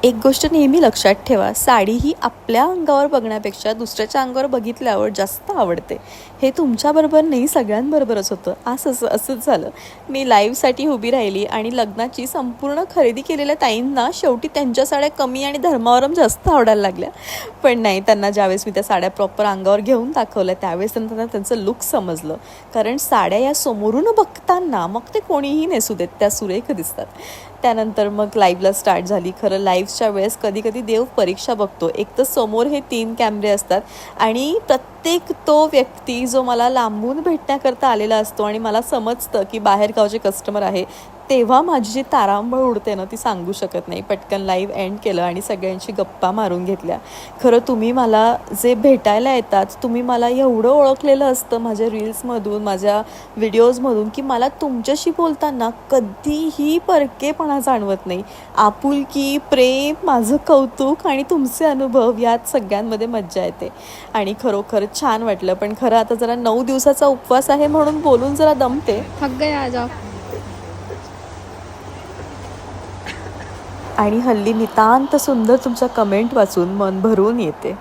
एक गोष्ट नेहमी लक्षात ठेवा, साडी ही आपल्या अंगावर बघण्यापेक्षा दुसऱ्याच्या अंगावर बघितल्यावर जास्त आवडते. हे तुमच्याबरोबर नाही, सगळ्यांबरोबरच होतं. असंच झालं. मी लाईव्हसाठी उभी राहिली आणि लग्नाची संपूर्ण खरेदी केलेल्या ताईंना शेवटी त्यांच्या साड्या कमी आणि धर्मावरम जास्त आवडायला लागल्या. पण नाही, त्यांना ज्यावेळेस मी त्या साड्या प्रॉपर अंगावर घेऊन दाखवल्या त्यावेळेस त्यांना त्यांचं लुक समजलं. कारण साड्या या समोरून बघताना मग ते कोणीही नेसू देत, त्या सुरेख दिसतात. त्यानंतर मग लाईव्हला स्टार्ट झाली. खरं लाईव्हच्या वेळेस कधी कधी देव परीक्षा बघतो. एक तर समोर हे 3 कॅमेरे असतात आणि प्रत्येक तो व्यक्ती जो मला लांबून भेटण्याकरता आलेला असतो आणि मला समजतं की बाहेरगावचे कस्टमर आहे, तेव्हा माझी जी तारांबळ उडते ना ती सांगू शकत नाही. पटकन लाईव्ह एंड केलं आणि सगळ्यांशी गप्पा मारून घेतल्या. खरं तुम्ही मला जे भेटायला येतात, तुम्ही मला एवढं ओळखलेलं असतं माझ्या रील्समधून, माझ्या व्हिडिओजमधून, की मला तुमच्याशी बोलताना कधीही परकेपणा जाणवत नाही. आपुलकी, प्रेम, माझं कौतुक आणि तुमचे अनुभव यात सगळ्यांमध्ये मज्जा येते आणि खरोखर छान वाटलं. पण खरं आता जरा 9 दिवसाचा उपवास आहे म्हणून बोलून जरा दमते. थक गए आज आप. आणि हल्ली नितांत सुंदर तुमच्या कमेंट वाचून मन भरून येते.